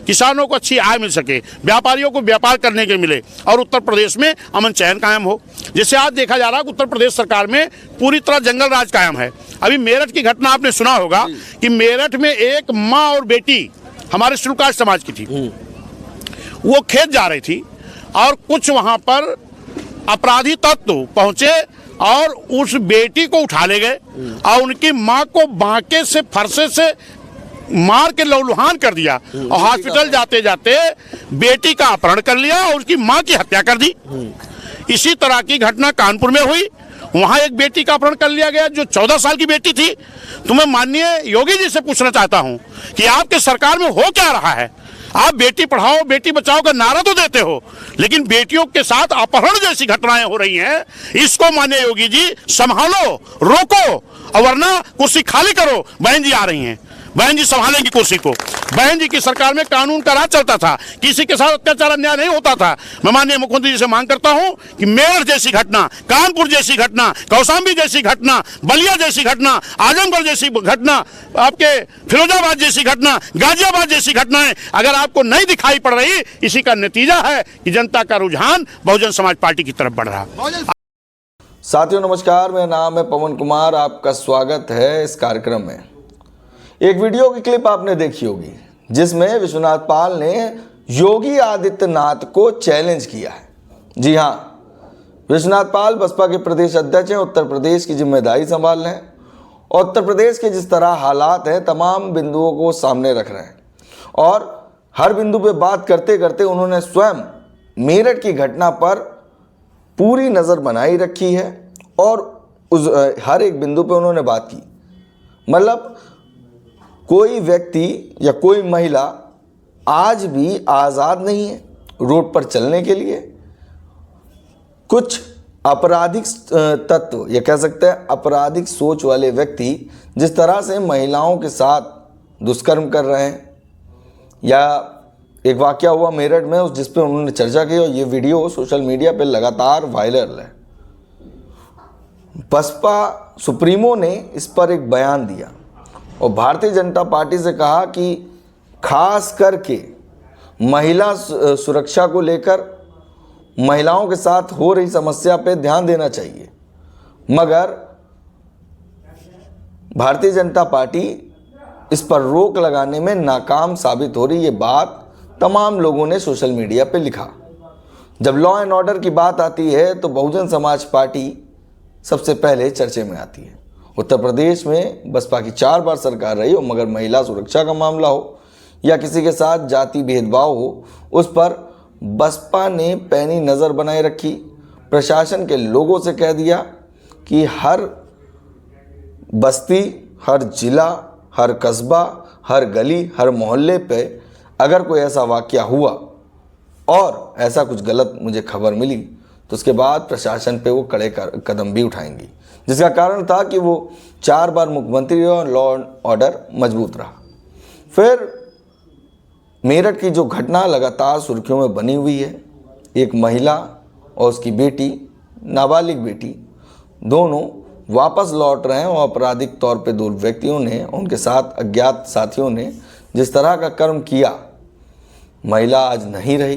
किसानों को अच्छी आय मिल सके, व्यापारियों को व्यापार करने के मिले और उत्तर प्रदेश में अमन चैन कायम हो। जैसे आज देखा जा रहा है कि उत्तर प्रदेश सरकार में पूरी तरह जंगल राज कायम है। अभी मेरठ की घटना आपने सुना होगा कि मेरठ में एक माँ और बेटी हमारे शेड्यूल कास्ट समाज की थी, वो खेत जा रही थी और कुछ वहाँ पर अपराधी तत्व पहुंचे और उस बेटी को उठा ले गए और उनकी माँ को बांके से फरसे से मार के लहूलुहान कर दिया और हॉस्पिटल जाते जाते बेटी का अपहरण कर लिया और उसकी माँ की हत्या कर दी। इसी तरह की घटना कानपुर में हुई, वहां एक बेटी का अपहरण कर लिया गया जो 14 साल की बेटी थी। तो मैं माननीय योगी जी से पूछना चाहता हूं कि आपके सरकार में हो क्या रहा है? आप बेटी पढ़ाओ बेटी बचाओ का नारा तो देते हो, लेकिन बेटियों के साथ अपहरण जैसी घटनाएं हो रही हैं। इसको माननीय योगी जी संभालो, रोको और वरना कुर्सी खाली करो। बहन जी आ रही हैं, बहन जी संभालेंगी कुर्सी को। बहन जी की सरकार में कानून का राज चलता था, किसी के साथ अत्याचार अन्याय नहीं होता था। मैं माननीय मुख्यमंत्री जी से मांग करता हूं कि मेरठ जैसी घटना, कानपुर जैसी घटना, कौशाम्बी जैसी घटना, बलिया जैसी घटना, आजमगढ़ जैसी घटना, आपके फिरोजाबाद जैसी घटना, गाजियाबाद जैसी घटनाएं अगर आपको नहीं दिखाई पड़ रही, इसी का नतीजा है कि जनता का रुझान बहुजन समाज पार्टी की तरफ बढ़ रहा है। साथियों नमस्कार, मेरा नाम है पवन कुमार, आपका स्वागत है इस कार्यक्रम में। एक वीडियो की क्लिप आपने देखी होगी जिसमें विश्वनाथ पाल ने योगी आदित्यनाथ को चैलेंज किया है। जी हाँ, विश्वनाथ पाल बसपा के प्रदेश अध्यक्ष हैं, उत्तर प्रदेश की जिम्मेदारी संभाल रहे हैं और उत्तर प्रदेश के जिस तरह हालात हैं तमाम बिंदुओं को सामने रख रहे हैं और हर बिंदु पे बात करते करते उन्होंने स्वयं मेरठ की घटना पर पूरी नज़र बनाई रखी है और उस हर एक बिंदु पे उन्होंने बात की। मतलब कोई व्यक्ति या कोई महिला आज भी आज़ाद नहीं है रोड पर चलने के लिए। कुछ आपराधिक तत्व या कह सकते हैं आपराधिक सोच वाले व्यक्ति जिस तरह से महिलाओं के साथ दुष्कर्म कर रहे हैं, या एक वाकया हुआ मेरठ में जिस पे उन्होंने चर्चा की और ये वीडियो सोशल मीडिया पे लगातार वायरल है। बसपा सुप्रीमो ने इस पर एक बयान दिया और भारतीय जनता पार्टी से कहा कि खास करके महिला सुरक्षा को लेकर महिलाओं के साथ हो रही समस्या पे ध्यान देना चाहिए, मगर भारतीय जनता पार्टी इस पर रोक लगाने में नाकाम साबित हो रही। ये बात तमाम लोगों ने सोशल मीडिया पे लिखा। जब लॉ एंड ऑर्डर की बात आती है तो बहुजन समाज पार्टी सबसे पहले चर्चे में आती है। उत्तर प्रदेश में बसपा की 4 बार सरकार रही हो, मगर महिला सुरक्षा का मामला हो या किसी के साथ जाति भेदभाव हो, उस पर बसपा ने पैनी नज़र बनाए रखी। प्रशासन के लोगों से कह दिया कि हर बस्ती, हर जिला, हर कस्बा, हर गली, हर मोहल्ले पे अगर कोई ऐसा वाकया हुआ और ऐसा कुछ गलत मुझे खबर मिली तो उसके बाद प्रशासन पे वो कड़े कदम भी उठाएंगी, जिसका कारण था कि वो 4 बार मुख्यमंत्री और लॉ एंड ऑर्डर मजबूत रहा। फिर मेरठ की जो घटना लगातार सुर्खियों में बनी हुई है, एक महिला और उसकी बेटी, नाबालिग बेटी, दोनों वापस लौट रहे हैं और आपराधिक तौर पे 2 व्यक्तियों ने, उनके साथ अज्ञात साथियों ने जिस तरह का कर्म किया, महिला आज नहीं रही।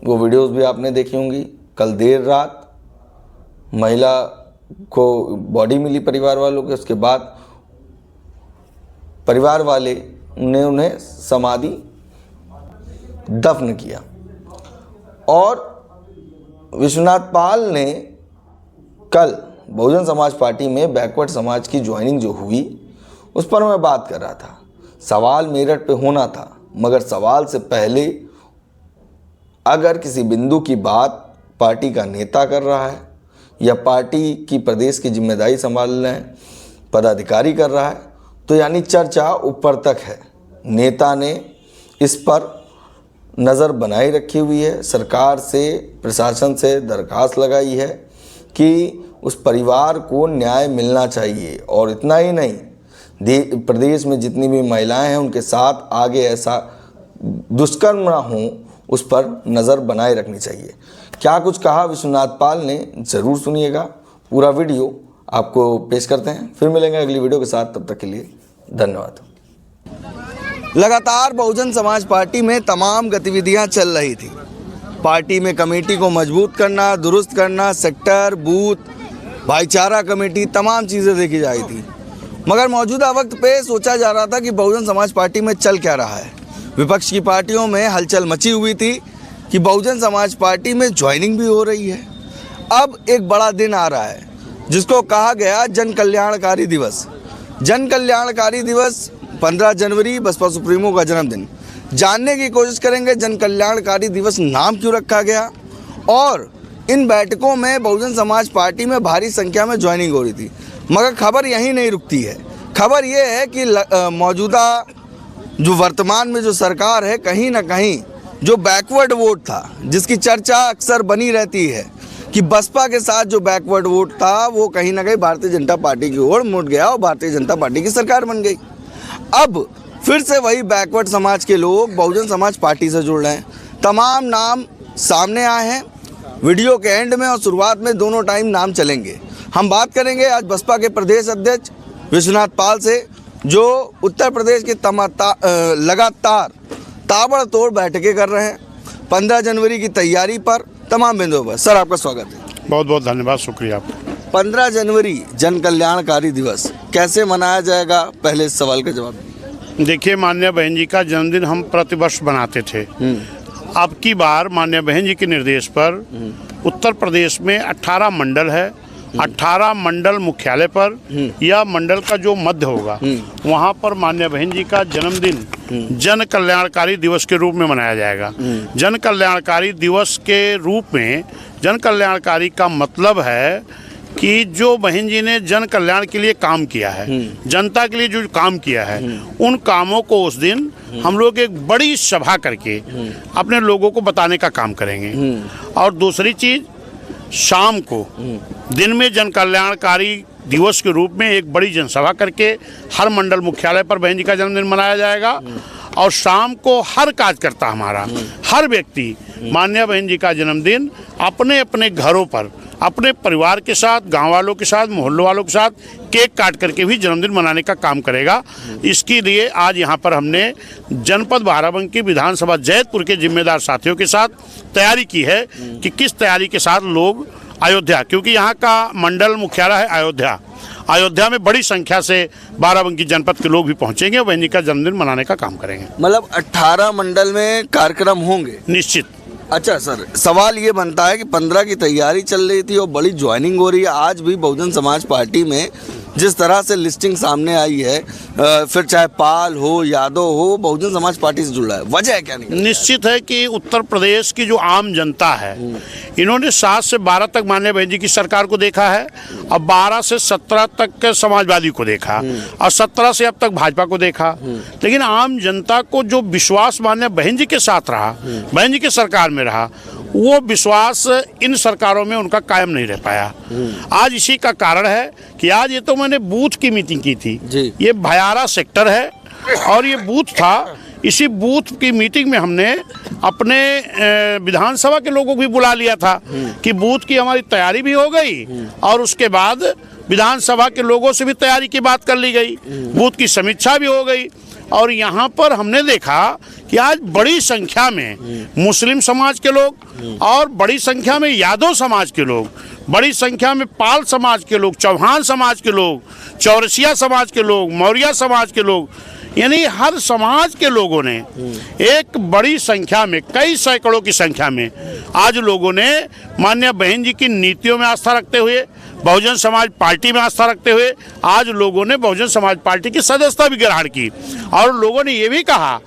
वो वीडियोस भी आपने देखी होंगी। कल देर रात महिला को बॉडी मिली परिवार वालों के, उसके बाद परिवार वाले ने उन्हें समाधि दफन किया। और विश्वनाथ पाल ने कल बहुजन समाज पार्टी में बैकवर्ड समाज की ज्वाइनिंग जो हुई उस पर मैं बात कर रहा था। सवाल मेरठ पे होना था, मगर सवाल से पहले अगर किसी बिंदु की बात पार्टी का नेता कर रहा है या पार्टी की प्रदेश की जिम्मेदारी संभाल रहे हैं पदाधिकारी कर रहा है, तो यानी चर्चा ऊपर तक है। नेता ने इस पर नज़र बनाए रखी हुई है, सरकार से, प्रशासन से दरखास्त लगाई है कि उस परिवार को न्याय मिलना चाहिए। और इतना ही नहीं, प्रदेश में जितनी भी महिलाएं हैं उनके साथ आगे ऐसा दुष्कर्म ना हो, उस पर नज़र बनाए रखनी चाहिए। क्या कुछ कहा विश्वनाथ पाल ने, ज़रूर सुनिएगा। पूरा वीडियो आपको पेश करते हैं, फिर मिलेंगे अगली वीडियो के साथ। तब तक के लिए धन्यवाद। लगातार बहुजन समाज पार्टी में तमाम गतिविधियां चल रही थी। पार्टी में कमेटी को मजबूत करना, दुरुस्त करना, सेक्टर, बूथ, भाईचारा कमेटी, तमाम चीज़ें देखी जा रही थी। मगर मौजूदा वक्त पे सोचा जा रहा था कि बहुजन समाज पार्टी में चल क्या रहा है। विपक्ष की पार्टियों में हलचल मची हुई थी कि बहुजन समाज पार्टी में ज्वाइनिंग भी हो रही है। अब एक बड़ा दिन आ रहा है जिसको कहा गया जन कल्याणकारी दिवस। जन कल्याणकारी दिवस 15 जनवरी बसपा सुप्रीमो का जन्मदिन। जानने की कोशिश करेंगे जन कल्याणकारी दिवस नाम क्यों रखा गया और इन बैठकों में बहुजन समाज पार्टी में भारी संख्या में ज्वाइनिंग हो रही थी। मगर खबर यहीं नहीं रुकती है। खबर ये है कि मौजूदा जो वर्तमान में जो सरकार है, कहीं ना कहीं जो बैकवर्ड वोट था, जिसकी चर्चा अक्सर बनी रहती है कि बसपा के साथ जो बैकवर्ड वोट था वो कहीं ना कहीं भारतीय जनता पार्टी की ओर मुड़ गया और भारतीय जनता पार्टी की सरकार बन गई। अब फिर से वही बैकवर्ड समाज के लोग बहुजन समाज पार्टी से जुड़ रहे हैं। तमाम नाम सामने आए हैं। वीडियो के एंड में और शुरुआत में दोनों टाइम नाम चलेंगे। हम बात करेंगे आज बसपा के प्रदेश अध्यक्ष विश्वनाथ पाल से, जो उत्तर प्रदेश के लगातार ताबड़तोड़ बैठकें कर रहे हैं 15 जनवरी की तैयारी पर तमाम बिंदुओं पर। सर, आपका स्वागत है। बहुत बहुत धन्यवाद, शुक्रिया आपका। 15 जनवरी जन कल्याणकारी दिवस कैसे मनाया जाएगा, पहले इस सवाल का जवाब दीजिए। देखिए, माननीय बहन जी का जन्मदिन हम प्रतिवर्ष बनाते थे। अब की बार माननीय बहन जी के निर्देश पर उत्तर प्रदेश में 18 मंडल है। 18 मंडल मुख्यालय पर या मंडल का जो मध्य होगा वहाँ पर माननीय बहन जी का जन्मदिन जन कल्याणकारी दिवस के रूप में मनाया जाएगा। जन कल्याणकारी दिवस के रूप में, जन कल्याणकारी का मतलब है कि जो बहन जी ने जन कल्याण के लिए काम किया है, जनता के लिए जो काम किया है, उन कामों को उस दिन हम लोग एक बड़ी सभा करके अपने लोगों को बताने का काम करेंगे। और दूसरी चीज, शाम को दिन में जन कल्याणकारी दिवस के रूप में एक बड़ी जनसभा करके हर मंडल मुख्यालय पर बहन जी का जन्मदिन मनाया जाएगा। और शाम को हर कार्यकर्ता हमारा, हर व्यक्ति माननीय बहन जी का जन्मदिन अपने अपने घरों पर अपने परिवार के साथ, गांव वालों के साथ, मोहल्लों वालों के साथ केक काट करके भी जन्मदिन मनाने का काम करेगा। इसके लिए आज यहाँ पर हमने जनपद बाराबंकी विधानसभा जैतपुर के जिम्मेदार साथियों के साथ तैयारी की है कि किस तैयारी के साथ लोग अयोध्या, क्योंकि यहाँ का मंडल मुख्यालय है अयोध्या में बड़ी संख्या से बाराबंकी जनपद के लोग भी पहुँचेंगे और बहन जी का जन्मदिन मनाने का काम करेंगे। मतलब 18 मंडल में कार्यक्रम होंगे? निश्चित। अच्छा सर, सवाल ये बनता है कि 15 की तैयारी चल रही थी और बड़ी ज्वाइनिंग हो रही है। आज भी बहुजन समाज पार्टी में जिस तरह से लिस्टिंग सामने आई है, फिर चाहे पाल हो, यादव हो, बहुजन समाज पार्टी से जुड़ रहा है, वजह है क्या? नहीं, निश्चित है कि उत्तर प्रदेश की जो आम जनता है, इन्होंने 7 से 12 तक माननीय बहन जी की सरकार को देखा है और 12 से 17 तक के समाजवादी को देखा और 17 से अब तक भाजपा को देखा। लेकिन आम जनता को जो विश्वास माननीय बहन जी के साथ रहा, बहन जी की सरकार में रहा, वो विश्वास इन सरकारों में उनका कायम नहीं रह पाया। आज इसी का कारण है कि आज ये तो मैंने बूथ की मीटिंग की थी। ये भयारा सेक्टर है और ये बूथ था। इसी बूथ की मीटिंग में हमने अपने विधानसभा के लोगों को भी बुला लिया था कि बूथ की हमारी तैयारी भी हो गई और उसके बाद विधानसभा के लोगों से भी तैयारी की बात कर ली गई, बूथ की समीक्षा भी हो गई। और यहाँ पर हमने देखा कि आज बड़ी संख्या में मुस्लिम समाज के लोग और बड़ी संख्या में यादव समाज के लोग, बड़ी संख्या में पाल समाज के लोग, चौहान समाज के लोग, चौरसिया समाज के लोग, मौर्य समाज के लोग, यानी हर समाज के लोगों ने एक बड़ी संख्या में, कई सैकड़ों की संख्या में आज लोगों ने माननीय बहन जी की नीतियों में आस्था रखते हुए, बहुजन समाज पार्टी में आस्था रखते हुए आज लोगों ने बहुजन समाज पार्टी की सदस्यता भी ग्रहण की। और लोगों ने ये भी कहा,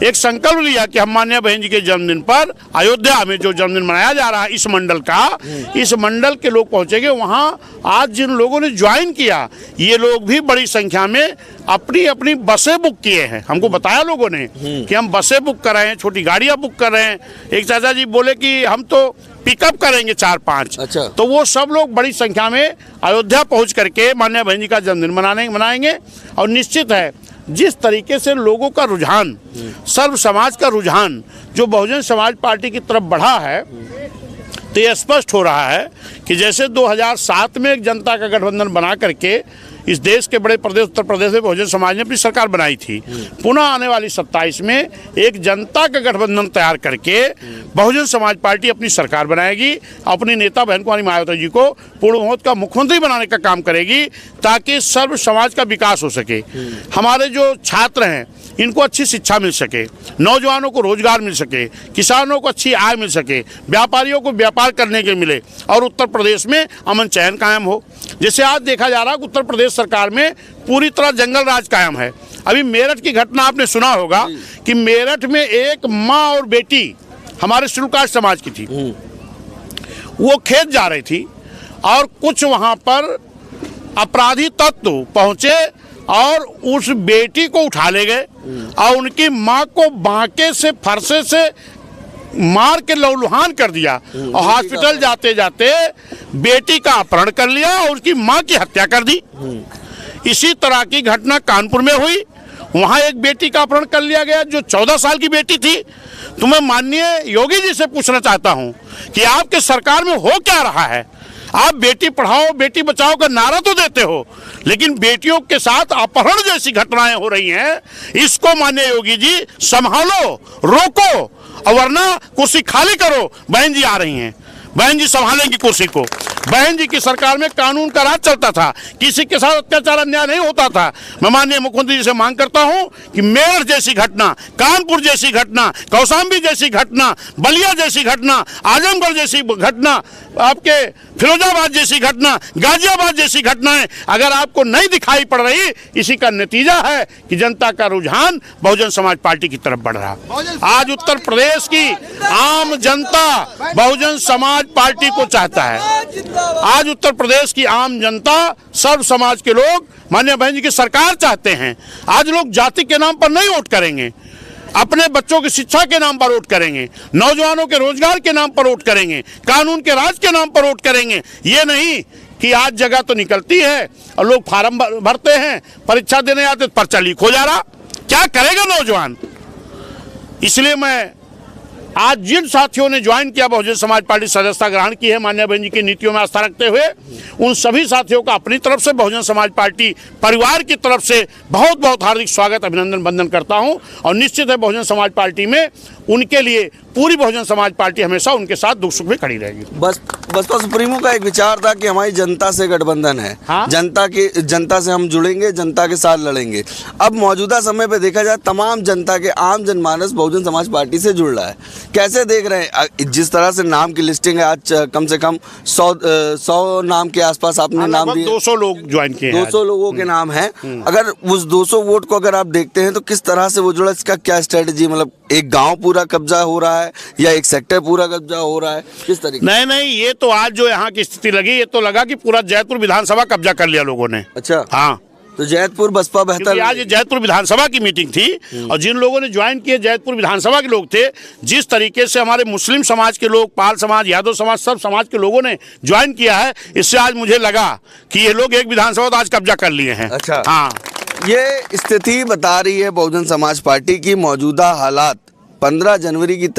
एक संकल्प लिया कि हम माननीय बहन जी के जन्मदिन पर अयोध्या में जो जन्मदिन मनाया जा रहा है इस मंडल का, इस मंडल के लोग पहुंचेंगे। वहां आज जिन लोगों ने ज्वाइन किया, ये लोग भी बड़ी संख्या में अपनी अपनी बसें बुक किए हैं। हमको बताया लोगों ने कि हम बसें बुक कर रहे हैं, छोटी गाड़ियां बुक कर रहे हैं। एक चाचा जी बोले कि हम तो पिकअप करेंगे 4-5। अच्छा। तो वो सब लोग बड़ी संख्या में अयोध्या पहुंच करके माननीय बहन जी का जन्मदिन मनाएंगे। और निश्चित है, जिस तरीके से लोगों का रुझान, सर्व समाज का रुझान जो बहुजन समाज पार्टी की तरफ बढ़ा है, तो ये स्पष्ट हो रहा है कि जैसे 2007 में एक जनता का गठबंधन बना करके इस देश के बड़े प्रदेश उत्तर प्रदेश में बहुजन समाज ने अपनी सरकार बनाई थी। पुनः आने वाली 27 में एक जनता का गठबंधन तैयार करके बहुजन समाज पार्टी अपनी सरकार बनाएगी, अपनी नेता बहन कुमारी मायावती जी को पूर्ण बहुमत का मुख्यमंत्री बनाने का काम करेगी, ताकि सर्व समाज का विकास हो सके। हमारे जो छात्र हैं इनको अच्छी शिक्षा मिल सके, नौजवानों को रोजगार मिल सके, किसानों को अच्छी आय मिल सके, व्यापारियों को व्यापार करने के मिले और उत्तर प्रदेश में अमन चैन कायम हो। जैसे आज देखा जा रहा है कि उत्तर प्रदेश सरकार में पूरी तरह जंगल राज कायम है। अभी मेरठ की घटना आपने सुना होगा कि मेरठ में एक माँ और बेटी हमारे शेड्यूल कास्ट समाज की थी, वो खेत जा रही थी और कुछ वहाँ पर अपराधी तत्व पहुँचे और उस बेटी को उठा ले गए और उनकी माँ को बांके से फरसे से मार के लहूलुहान कर दिया और हॉस्पिटल जाते जाते बेटी का अपहरण कर लिया और उसकी माँ की हत्या कर दी। इसी तरह की घटना कानपुर में हुई, वहाँ एक बेटी का अपहरण कर लिया गया जो 14 साल की बेटी थी। तो मैं माननीय योगी जी से पूछना चाहता हूँ कि आपके सरकार में हो क्या रहा है? आप बेटी पढ़ाओ बेटी बचाओ का नारा तो देते हो, लेकिन बेटियों के साथ अपहरण जैसी घटनाएं हो रही हैं। इसको माननीय योगी जी संभालो, रोको और वरना कुर्सी खाली करो। बहन जी आ रही हैं, बहन जी संभालेंगी कुर्सी को। बहन जी की सरकार में कानून का राज चलता था, किसी के साथ अत्याचार अन्याय नहीं होता था। मैं माननीय मुख्यमंत्री जी से मांग करता हूं कि मेरठ जैसी घटना, कानपुर जैसी घटना, कौशाम्बी जैसी घटना, बलिया जैसी घटना, आजमगढ़ जैसी घटना, आपके फिरोजाबाद जैसी घटना, गाजियाबाद जैसी घटनाएं अगर आपको नहीं दिखाई पड़ रही, इसी का नतीजा है कि जनता का रुझान बहुजन समाज पार्टी की तरफ बढ़ रहा। आज उत्तर प्रदेश की आम जनता बहुजन समाज पार्टी को चाहता है। आज उत्तर प्रदेश की आम जनता, सर्व समाज के लोग माननीय बहन जी की सरकार चाहते हैं। आज लोग जाति के नाम पर नहीं वोट करेंगे, अपने बच्चों की शिक्षा के नाम पर वोट करेंगे, नौजवानों के रोजगार के नाम पर वोट करेंगे, कानून के राज के नाम पर वोट करेंगे। ये नहीं कि आज जगह तो निकलती है और लोग फार्म भरते हैं, परीक्षा देने आते पर्चा लीक हो जा रहा, क्या करेगा नौजवान? इसलिए मैं आज जिन साथियों ने ज्वाइन किया बहुजन समाज पार्टी सदस्यता ग्रहण की है, माननीय बहन जी की नीतियों में आस्था रखते हुए, उन सभी साथियों का अपनी तरफ से बहुजन समाज पार्टी परिवार की तरफ से बहुत बहुत हार्दिक स्वागत, अभिनंदन, वंदन करता हूं। और निश्चित है बहुजन समाज पार्टी में उनके लिए पूरी बहुजन समाज पार्टी हमेशा उनके साथ दुख सुख में खड़ी रहेगी। बसपा सुप्रीमो का एक विचार था कि हमारी जनता से गठबंधन है। हाँ? जनता से हम जुड़ेंगे, जनता के साथ लड़ेंगे। अब मौजूदा समय पे देखा जाए तमाम जनता के आम जनमानस बहुजन समाज पार्टी से जुड़ रहा है। कैसे देख रहे हैं? जिस तरह से नाम की लिस्टिंग है, आज कम से कम 100 नाम के आसपास आपने नाम दिए, 200 लोग ज्वाइन किए, 200 लोगों के नाम है। अगर उस 200 वोट को अगर आप देखते हैं तो किस तरह से वो जुड़ा, इसका क्या स्ट्रेटेजी, मतलब एक गांव पूरा कब्जा हो रहा है या एक सेक्टर पूरा कब्जा हो रहा है, किस तरीके? नहीं, ये तो आज जो यहाँ की स्थिति लगी, ये तो लगा कि पूरा जैतपुर विधानसभा कब्जा कर लिया लोगों ने। अच्छा, हाँ, तो जैतपुर बसपा बेहतर। आज जैतपुर विधानसभा की मीटिंग थी और जिन लोगों ने ज्वाइन किए जैतपुर विधानसभा के लोग थे। जिस तरीके से हमारे मुस्लिम समाज के लोग, पाल समाज, यादव समाज, सब समाज के लोगों ने ज्वाइन किया है, इससे आज मुझे लगा कि ये लोग एक विधानसभा तो आज कब्जा कर लिए हैं। अच्छा, हाँ, ये स्थिति बता रही है बहुजन समाज पार्टी की मौजूदा हालात 15 जनवरी की